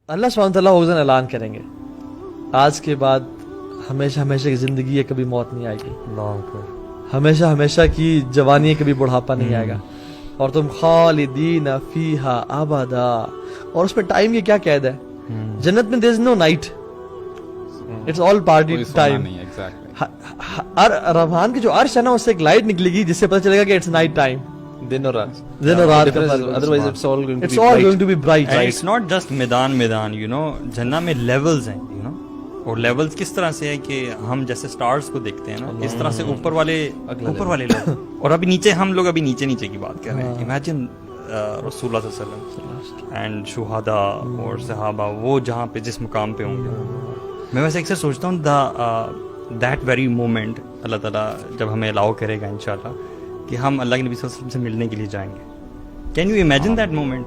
اللہ سبحانہ وتعالیٰ اس دن اعلان کریں گے آج کے بعد ہمیشہ ہمیشہ کی زندگی ہے, کبھی موت نہیں آئے گی, ہمیشہ ہمیشہ کی جوانی ہے, کبھی بڑھاپا نہیں آئے گا, اور تم خالدین فیہا ابدا. اور اس پہ ٹائم کی کیا قید ہے؟ جنت میں there is no night, it's all party time. رحمان کی جو عرش ہے نا, اس سے ایک لائٹ نکلے گی جس سے پتہ چلے گا کہ it's night time. دن اور رات کا فرق. Otherwise it's all going to be bright. And it's not just میدان, you know, جنت میں لیولز ہیں, you know, اور لیولز کس طرح سے ہے کہ ہم جیسے سٹارز کو دیکھتے ہیں نا, اس طرح سے اوپر والے لوگ, اور ابھی نیچے ہم لوگ ابھی نیچے کی بات کر رہے ہیں. امیجن رسول اللہ صلی اللہ علیہ وسلم اینڈ شہداء اور صحابہ وہ جہاں پہ جس مقام پہ ہوں گے. میں ویسے اکثر سوچتا ہوں دیٹ ویری مومنٹ اللہ تعالیٰ جب ہمیں الاؤ کرے گا انشاءاللہ کہ ہم اللہ کے نبی صلی اللہ علیہ وسلم سے ملنے کے لیے جائیں گے. Can you imagine that moment?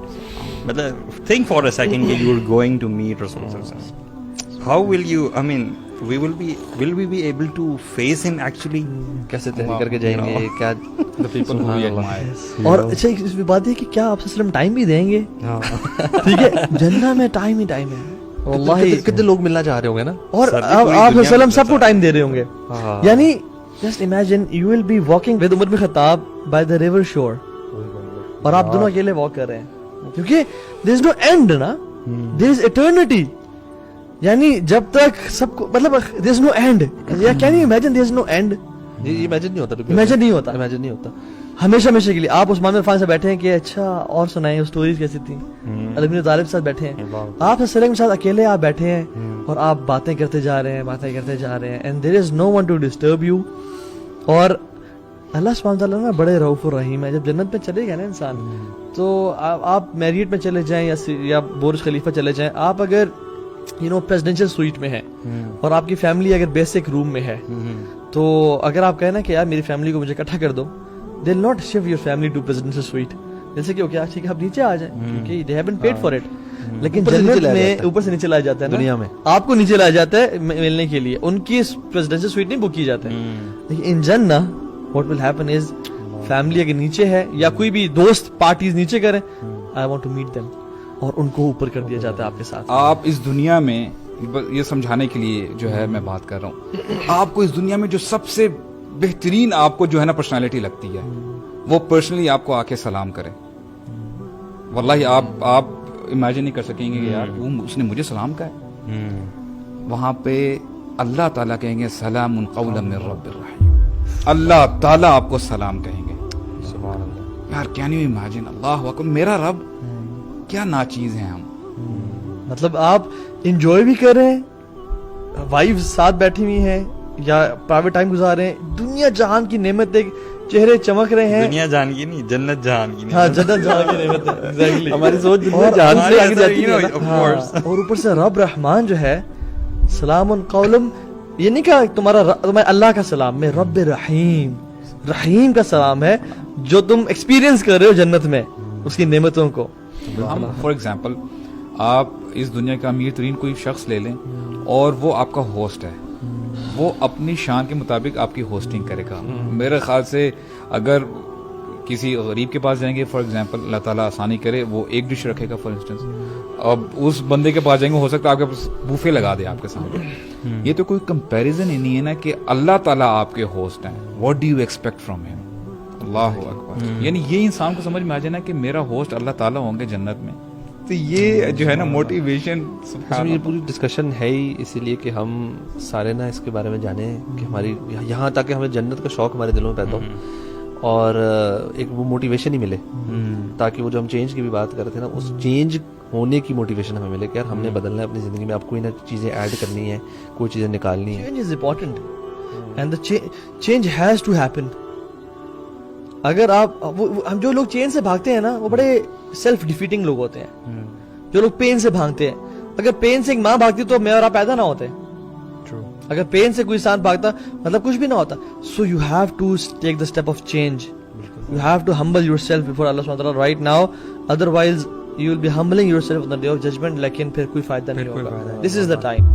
مطلب تھنک فار اے سیکنڈ کہ you are going to meet رسول اللہ صلی اللہ علیہ وسلم. How will you, I mean will we be able to face him actually? کیسے تحریک کر کے جائیں گے, کیا the people who we admire. اور اچھا اس بات ہے کہ کیا آپ وسلم ٹائم بھی دیں گے؟ ٹھیک ہے, جنت میں ٹائم ہی ٹائم ہے. واللہ کتنے لوگ ملنا چاہ رہے ہوں گے نا, اور آپ وسلم سب کو ٹائم دے رہے ہوں گے. یعنی just imagine you will be walking with عمر بن خطاب by the river shore, اور آپ دونوں اکیلے واک کر رہے ہیں, کیونکہ there is no end نا, there is eternity. یعنی جب تک سب کو مطلب there is no end. Can you imagine there is no end? یہ امیجن نہیں ہوتا. ہمیشہ کے لیے آپ عثمان بن عفان سے بیٹھے ہیں کہ اچھا اور سنائیں اسٹوریز کیسی تھیں, علی بن طالب کے ساتھ بیٹھے ہیں, آپ سلیم کے ساتھ اکیلے آپ بیٹھے ہیں اور آپ باتیں کرتے جا رہے ہیں and there is no one to disturb you. اور اللہ سبحانہ وتعالیٰ نا بڑے رؤوف الرحیم ہے. جب جنت میں چلے گا نا انسان, تو آپ میریٹ میں چلے جائیں یا برج خلیفہ چلے جائیں, آپ اگر پریزیڈنشل سویٹ میں ہے اور آپ کی فیملی اگر بیسک روم میں ہے, تو اگر آپ کہیں نا کہ یار میری فیملی کو مجھے اکٹھا کر دو, they will not shift your family to presidential suite. جیسے کہ اوکے ٹھیک ہے آپ نیچے آ جائیں کیونکہ they haven't paid for it. لیکن جنت میں اوپر سے نیچے لایا جاتا ہے, دنیا میں آپ کو نیچے لایا جاتا ہے ملنے کے لیے, ان کی پریزیڈنشل سویٹ نہیں بک کی جاتا ہے. لیکن ان جنہ what will happen is family اگر نیچے ہے یا کوئی بھی دوست پارٹیز نیچے کریں, I want to meet them, اور ان کو اوپر کر دیا جاتا ہے آپ کے ساتھ. آپ اس دنیا میں یہ سمجھانے کے لیے جو ہے میں بات کر رہا ہوں, آپ کو اس دنیا میں جو سب سے بہترین آپ کو جو ہے نا پرسنالٹی لگتی ہے, وہ پرسنلی آپ کو آ کے سلام کرے. واللہ آپ امیجن نہیں کر سکیں گے کہ یار اس نے مجھے سلام کہا ہے. وہاں پہ اللہ تعالیٰ کہیں گے سلام قولا من رب الرحیم, اللہ تعالیٰ آپ کو سلام کہیں گے. سبحان اللہ. یار کین یو امیجن, اللہ اکبر, میرا رب کیا ناچیز ہیں ہم. مطلب آپ انجوائے بھی کر رہے ہیں, وائف ساتھ بیٹھی ہوئی ہیں یا پرائیویٹ ٹائم گزار رہے ہیں, دنیا جہان کی نعمت ایک چہرے چمک رہے ہیں. دنیا جہان کی نہیں, جنت جہان کی. ہاں جنت جہان کی نعمت ہے, ایگزیکٹلی ہماری سوچ دنیا جہان سے آگے جاتی ہے. اور اوپر سے رب رحمان جو ہے, سلام قولم, یہ نہیں کہا تمہارا اللہ کا سلام, میں رب رحیم کا سلام ہے جو تم ایکسپیرینس کر رہے ہو جنت میں اس کی نعمتوں کو. فار ایگزامپل آپ اس دنیا کا امیر ترین کوئی شخص لے لیں اور وہ آپ کا ہوسٹ ہے, وہ اپنی شان کے مطابق آپ کی ہوسٹنگ کرے گا. میرے خیال سے اگر کسی غریب کے پاس جائیں گے, فار ایگزامپل اللہ تعالیٰ آسانی کرے, وہ ایک ڈش رکھے گا فار انسٹنس, اب اس بندے کے پاس جائیں گے, ہو سکتا ہے آپ کے پاس بوفے لگا دے آپ کے سامنے. یہ تو کوئی کمپیریزن ہی نہیں ہے نا کہ اللہ تعالیٰ آپ کے ہوسٹ ہیں. What do you expect from ہم؟ اللہ اکبر. یعنی یہ انسان کو سمجھ میں آ جائے نا کہ میرا ہوسٹ اللہ تعالیٰ ہوں گے جنت میں, تو یہ جو ہے نا موٹیویشن. یہ پوری ڈسکشن ہے ہی اسی لیے کہ ہم سارے نا اس کے بارے میں جانیں کہ ہماری یہاں تک ہمیں جنت کا شوق ہمارے دلوں میں پیدا ہو, اور ایک وہ موٹیویشن ہی ملے, تاکہ وہ جو ہم چینج کی بھی بات کر رہے تھے نا, اس چینج ہونے کی موٹیویشن ہمیں ملے کہ یار ہم نے بدلنا ہے اپنی زندگی میں, اب کوئی نہ چیزیں ایڈ کرنی ہے, کوئی چیزیں نکالنی ہے. Change is important and the change has to happen. اگر ہم جو لوگ چین سے بھاگتے ہیں نا, وہ بڑے سیلف ڈیفیٹنگ لوگ ہوتے ہیں. جو لوگ پین سے بھاگتے ہیں, اگر پین سے ایک ماں بھاگتی تو میں اور آپ پیدا نہ ہوتے. اگر پین سے کوئی انسان بھاگتا مطلب کچھ بھی نہ ہوتا. So you have to take the step of change. You have to humble yourself before Allah سبحانہ وتعالی right now, otherwise you will be humbling yourself on the day of judgment, لیکن پھر کوئی فائدہ نہیں ہوگا. This is the time.